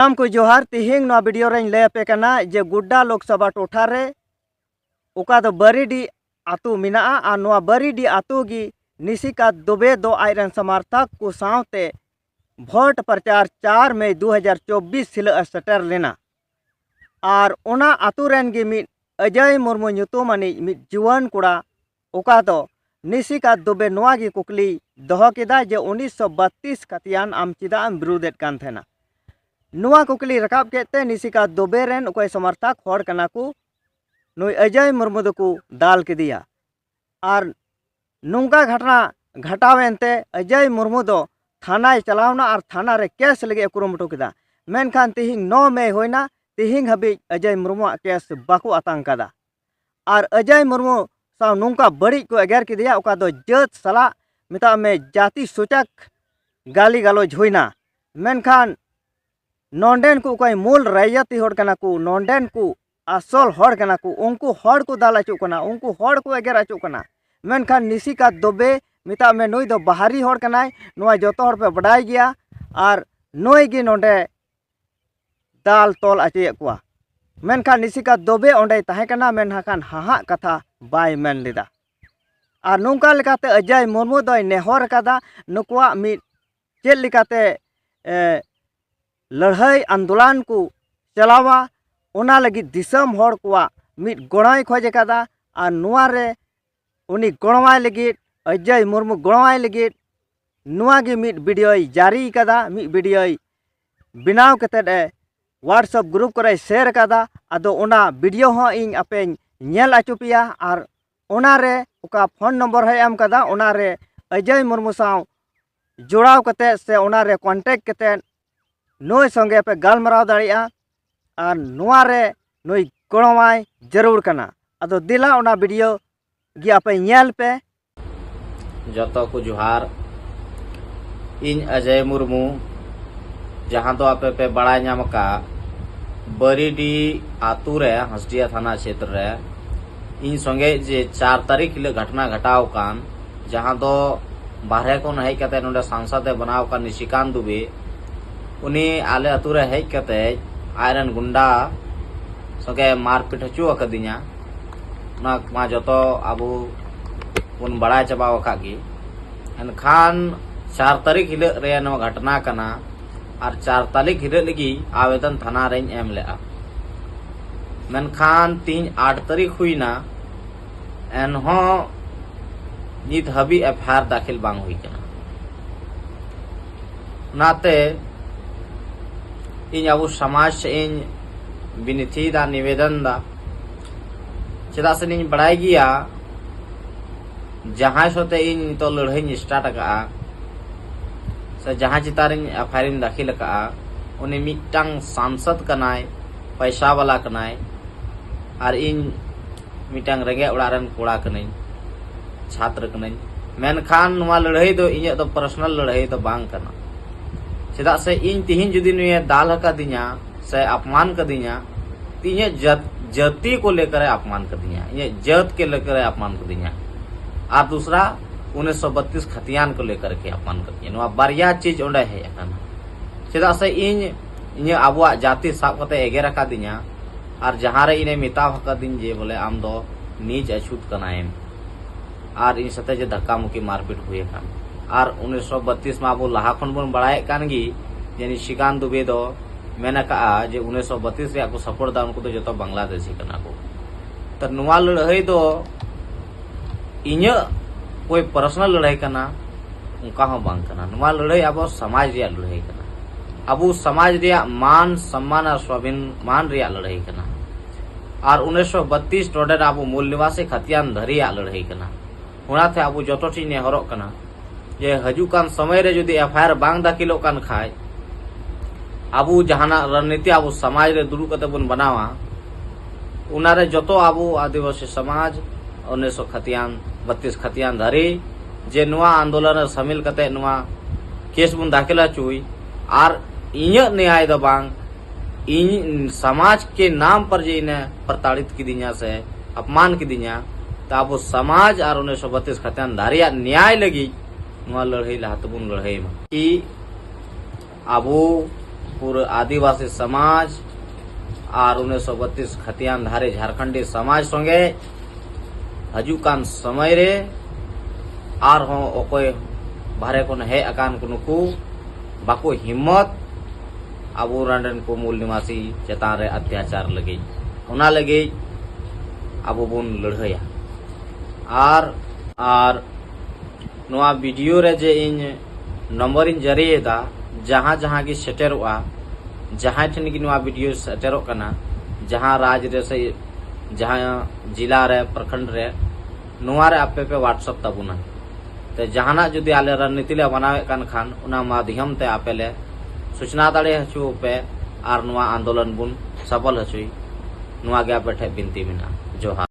साम को जोहार तिहिंग नो वीडियो रे लय पे कना जे गुड्डा लोकसभा टोठा रे ओका दो बरीडी आतु मिना आ नो बरीडी आतु गी निशिका दुबे दो आयरन समर्थक को सावते भोट प्रचार 4 मई 2024 हिल सेटर लेना और ओना आतु रेन गी मिट अजय मुर्मू ᱧᱩᱛᱩᱢᱟᱱᱤ मिट जुवान कुड़ा ओका दो निशिका दुबे नोआ गी कुकली दोहो केदा जे 1932 कतियान आम चिदा विरोधेत कान थेना नुआ कुकली रकाब केते निशिका दुबे रेन ओकय समर्थक होड़ कना को नुई अजय मुर्मू दो को दाल के दिया और नुंगा घटना घटावेंते अजय मुर्मू दो थाना चलावना और थाना रे केस लगे कुरुमुटु केदा मेनखान तिहिंग 9 मई होइना तिहिंग हबी अजय मुर्मू केस बाको आतंक कदा और अजय मुर्मू साव नुंका बड़ी को एगेर के दिया ओका दो जत सला मिता में जाति सूचक गाली गलौज होइना मेनखान नोंडेन को कोई मूल रैयती होड़ कना को नोंडेन को असल होड़ कना को उनको होड़ को दाल अचु कना उनको होड़ को एगेर अचु कना मेनखान निशिका दुबे मिता में नुई दो बाहरी होड़ कनाय नुआ जतो होड़ पे बडाई गया और नुई गी नोंडे दाल तोल अचुए कुआ मेनखान निशिका दुबे ओंडे ताहे कना मेनहाखान हाहा कथा बाय मेन लेदा और नुंका लेकाते अजय मुर्मू दोय नेहर कदा नुकुआ मि चेल लेकाते लड़ाई आंदोलन को चलावा ओना लगी दिसम होड़ कुआ मिट गोड़ाई खोज कदा और नुआ रे उनी गोड़वाई लगी अजय मुर्मू गोड़वाई लगी नुआ गी मिट वीडियो जारी कदा मिट वीडियो बनाव कते व्हाट्सएप ग्रुप करे शेयर कदा अदो ओना वीडियो हो इन आपे नेल अचुपिया और ओना रे ओका फोन नंबर है एम कदा ओना रे अजय मुर्मू साव जोड़ाव कते से ओना रे कांटेक्ट कते नुई संगे पे गालमराव दाड़िया और नुआ रे नुई गोड़वाई जरूर कना अदो दिला ओना वीडियो गी आपे नेल पे जतो को जोहार इन अजय मुर्मू जहां दो आपे पे बड़ा नाम का बरीडी आतु रे हंसडिया थाना क्षेत्र रे इन संगे जे 4 तारीख ले घटना घटाव कान जहां दो बाहरे को हेज कते नोडे सांसद बनाव का निशिकांत दुबे उनी आले अतु रे हेज कते आयरन गुंडा संगे मारपीट हचु अकदिया ना मा जतो आबू उन बड़ा चबाव कागी एनखान 4 तारीख हिल रे नो घटना कना और 4 तारीख हिल लगी आवेदन थाना रे एम लेआ मेनखान 3-8 तारीख हुईना एनहो नित हबी एफआईआर दाखिल बांग हुई कना नाते इन अब समाज से इन बिनती दा निवेदन दा चेदा से इन बड़ाई गया जहां सोते इन तो लड़ाई स्टार्ट का से जहां चितार एफआईआर दाखिल का उन्हें मिटांग सांसद कनाय पैसा वाला कनाय और इन मिटांग रेगे उड़ारन कोड़ा कनाय छात्र कनाय मेनखान नुआ लड़ाई दो इन तो पर्सनल लड़ाई तो बांग कना चेदा से इन तिहिन जुदी नुए दाल कदिया से अपमान कदिया तिने जाति को लेकर अपमान कदिया ये जात के लेकर अपमान कदिया और दूसरा 1932 खतियान को लेकर के अपमान कदिया नुआ बारिया चीज ओंडे है एखन चेदा से इन आबुआ जाति साब कते एगेर कदिया और जहां रे इने मिताव कदिन जे बोले आम दो नीच अछूत कनाएम और इन सते जे धक्का मुक्की मारपीट हुए कान और 1932 में अब लहा खन बन बड़ाए कान गी जे निशिकांत दुबे दो मेना का जे 1932 रे को सपोर्ट दा उनको तो जतो बांग्लादेशी कना को तो नुआ लड़ाई दो इन कोई पर्सनल लड़ाई कना उनका हो बांग कना नुआ लड़ाई अब समाज रे लड़ाई कना अब समाज रे मान सम्मान और स्वाभिमान रे लड़ाई कना और 1932 टोडे अब मूल निवासी खतियान धरी लड़ाई कना होना थे अब जतो टी ने हरक कना जे हजुकान समय रे जुदी एफआईआर बांग दाखिलो कान खाय आबू जहाना रणनीति आबू समाज रे दुरु कते बन बनावा उनारे जतो आबू आदिवासी समाज 1932 खतियान धरी जे नुआ आंदोलन शामिल कते नुआ केस बन दाखिला चुई और इन्य न्याय दो बांग इन समाज के नाम पर जे इने प्रताड़ित की दिया से अपमान की दिया तो आबू समाज और 1932 खतियान धारिया न्याय लगी नुआ लड़ाई लहातबुन लड़ाई में कि आबू पूरे आदिवासी समाज और 1932 खतियान धारे झारखंडी समाज संगे हजुकान समय रे आर हो ओकोय बाहरे को हे अकान को नुकु बाको हिम्मत अबो रंडन को मूल निवासी चेतान रे अत्याचार लगे उना लगे अबो बुन लड़हया आर नोआ वीडियो रे जे इन नंबर इन जरिएदा जहां जहां की सेटेरवा जहां ठन की नोआ वीडियो सेटेरो कना जहां राज रे से जहां जिला रे प्रखंड रे नोआ रे आपे पे व्हाट्सएप तबुना ते जहाना जुदी आले रणनीति ले बनावे कन खान उना माध्यम ते आपेले सूचना दाड़े हचु पे आर नोआ आंदोलन बुन सफल हचुई नोआ गे आपे ठे बिनती मिना जोहार।